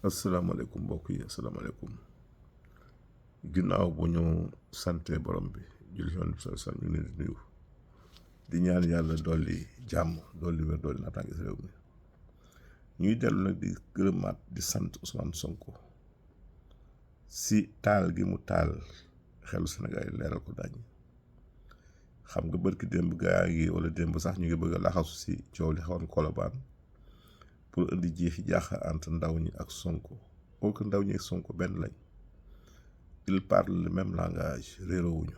asalaamaaleykum mbokk yi asalaamaaleykum ginnaaw bu ñu sante borom bi julli yoon bi sa ñu leen di nuyu di ñaan yàlla dolli jàmm dolli wér dolli naataange si réew mi ñuy dellu nag di gërëmaat di sant Ousmane Sonko si taal gi mu taal xelu Sénégal yi leeral ko daañu xam nga bërki démb gaa yi wala démb sax ñu ngi bëgg a laxasu si coow li xawoon Colobane pour indi jeexi jaaxa entre ndaw ñi ak Sonko pour que ndaw ñi ak Sonko benn lañ ils parlent le même langage réeroowuñu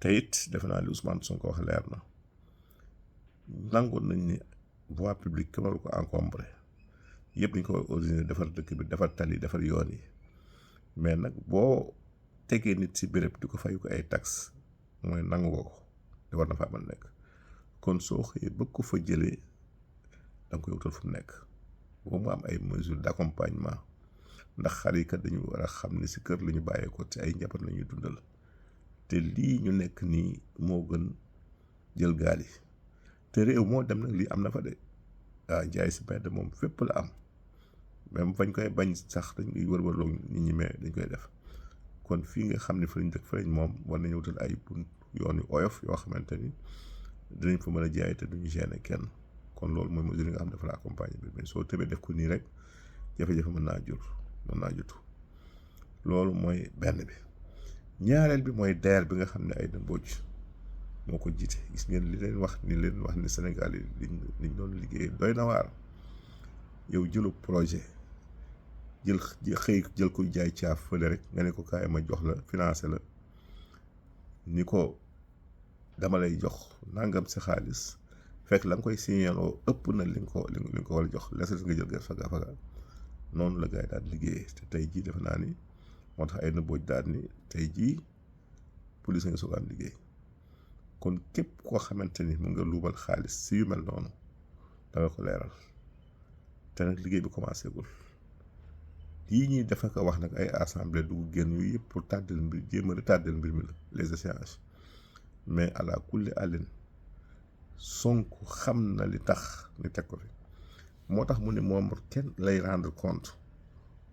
te it defe naa li Ousmane Sonko wax leer na nangoon nañ ni voie publique kenn waru ko encombré yëpp dañ ko war a organiser defar dëkk bi defar tali defar yoon yi mais nag boo tegee nit si béréb di ko fay ko ay taxes mooy nangu ko te war na faa mën nekk kon soo xëyee bëgg ko fa jëlee da nga koy wutal fu mu nekk boo mu am ay mesures d'accompagnement ndax xale yi kat dañu war a xam ne si kër la ñu bàyyeekoo ci ay njaboot la ñuy dundal te lii ñu nekk nii moo gën jël gaal yi te réew moo dem nag lii am na fa de waaw jaay si mbedd moom fépp la am même fañ koy bañ sax dañ koy wër-wërloo nit ñi mais dañ koy def kon fii nga xam ne fa lañ dëkk fa lañ moom war nañu wutal ay bunt yoon yu oyof yoo xamante ni dinañ fa mën a jaay te duñu gêner kenn kon loolu mooy mesure yi nga xam ne dafa la accompagner bi mais soo tëbee def ko nii rek jafe-jafe mën naa jutu loolu mooy benn bi ñaareel bi mooy DER bi nga xam ne Aïda Mbodj moo ko jiite gis ngeen li leen wax ni Sénégal yi liñ doon liggéey doy na waar yow jëlu projet jël ko jaay caaf fële rek nga ne ko kaay ma jox la financé la ni ko dama lay jox nangam si xaalis fekk la nga koy signaloo ëpp na li nga ko war a jox leses nga jël gerte faga noonu la gars yi daal liggéeyee te tey jii defe naa ni moo tax Aïda Mbodj daal ni tey jii police nga soog am liggéey kon képp koo xamante ni mu nga luubal xaalis si yu mel noonu da nga ko leeral te nag liggéey bi commencé gul yii ñuy def ak wax nag ay assemblée dugg génn yu yëpp pour tàddal mbir jéem a retardel mbir mi la les échanges mais ala kulli àllin Sonko xam na li tax ñu teg ko fi moo tax mu ne moom kenn lay rendre compte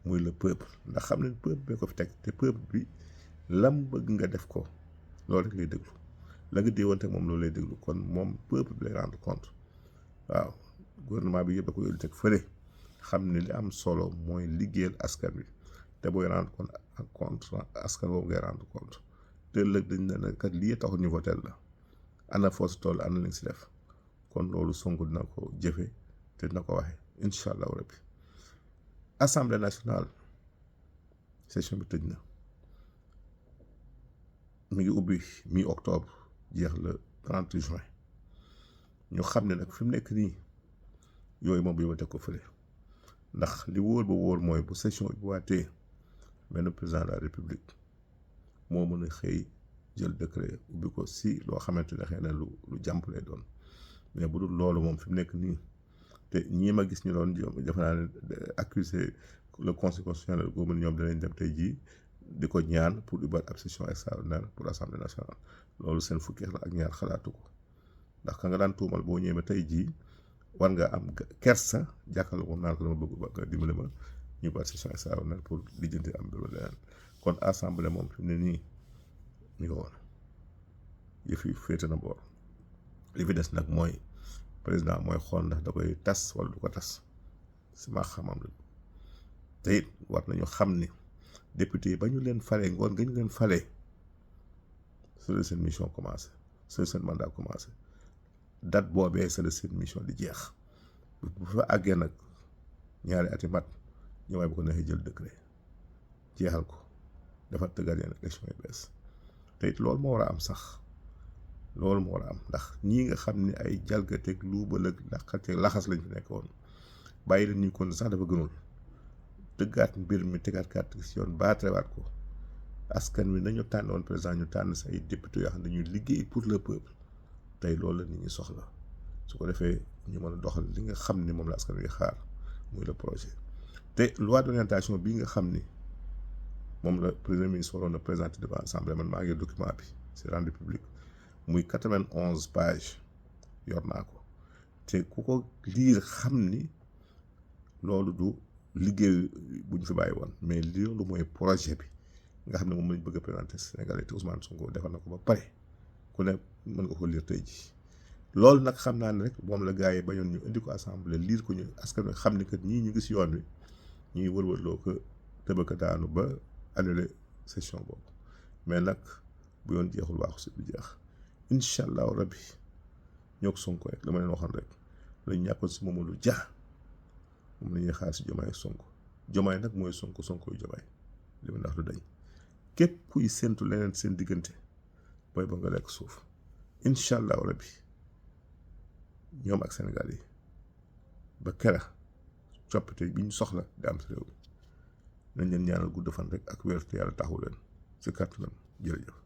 muy le peuple ndax xam ne peuple bee ko fi teg te peuple bi lam bëgg nga def ko loolu rek lay déglu la nga déewante moom loolu lay déglu kon moom peuple bi lay rendre compte waaw gouvernement bi yëpp da ko yóbbu teg fële xam ne li am solo mooy liggéeyal askan wi te booy rendre compte askan boobu ngay rendre compte te ëllëg dañ ne kat lii taxul ñu votel la ana foo si toll ana li nga si def kon loolu Sonko dina ko jëfe te dina ko waxe incha allahu rabbi assemblée nationale session bi tëj na mi ngi ubbi mi octobre jeex le 30 juin ñu xam ne nag fi mu nekk nii yooyu moom bi ma teg ko fële ndax li wóor ba wóor mooy bu session bi waatee benn président de la république moo mën a xëy jël décret ubbi ko si loo xamante ne xëy na lu jàmp lay doon mais bu dul loolu moom fi mu nekk nii te ñii ma gis ñu doon defe naa ne accuser le conseil constitutionnel boobu ñoom danañ dem tey jii di ko ñaan pour ubbiwaat ab session extraordinaire pour l'Assemblée nationale loolu seen fukki ak ñaar xalaatu ko ndax ka nga daan tuumal boo ñëwee ba tey jii war nga am kersa jàkkaarloo moom naan ko dama bëgg ba nga dimbale ma ñu ubbiwaat session extraordinaire pour lijjanti am mbiru leneen kon assemblée moom fi mu ne nii ñu ko woon yëf yi féete na boor li fi des nag mooy président mooy xool ndax da koy tas wala du ko tas si ma xamam la te it war nañu xam ni député yi ba ñu leen falee ngoon nga ñu leen falee c'est la seen mission commencé c'est seen mandat commencé date boobee c'est la seen mission di jeex bu fa àggee nag ñaari ati mat ñu may bu ko neexee jël décret jeexal ko dafa tëggaat yenn élection yu bees te it loolu moo war a am sax loolu moo war a am ndax ñii nga xam ne ay jalgateeg luubal ak laqateeg laxas lañ fi nekk woon bàyyi leen ñu kon sax dafa gënul tëggaat mbir mi tegaat carte si yoon baatrewaat ko askan wi nañu tànn woon président ñu tànn si ay député yoo xam ne dañuy liggéey pour le peuple tey loolu la nit ñi soxla su ko defee ñu mën a doxal li nga xam ni moom la askan wi xaar muy le projet te loi d'orientation bii nga xam ni moom la premier ministre waroon na présenté devant assemblée man maa ngi document bi c'est rendu public muy 91 pages yor naa ko te ku ko liir xam ni loolu du liggéey bu ñu fi bàyyi woon mais loolu mooy projet bi nga xam ne moom lañ bëgg a présenter Sénégalais te Ousmane Sonko defal na ko ba pare ku ne mën nga ko lire tey ji loolu nag xam naa ne rek moom la gars yi bañoon ñu indi ko assemblée lire ko ñu askan wi xam ne que ñii ñu ngi si yoon wi ñuy wërwërloo ko tëbaka daanu ba annuler session boobu mais nag bu yoon jeexul waaxu si du jeex incha allahu rabbi ñoo ko Sonko rek dama leen waxoon rek lañ ñàkkoon si Mamadou Dia moom la ñuy xaar si Diomaye Sonko Diomaye nag mooy Sonko Sonko yu Diomaye li ma ndax du dañ képp kuy séntu leneen seen diggante booy ba nga lekk suuf incha allahu rabbi ñoom ak Sénégal yi ba kera coppite bi ñu soxla di am si réew mi nañ leen ñaanal gudd fan rek ak wér te yàlla taxawu leen si kàttanam jërëjëf.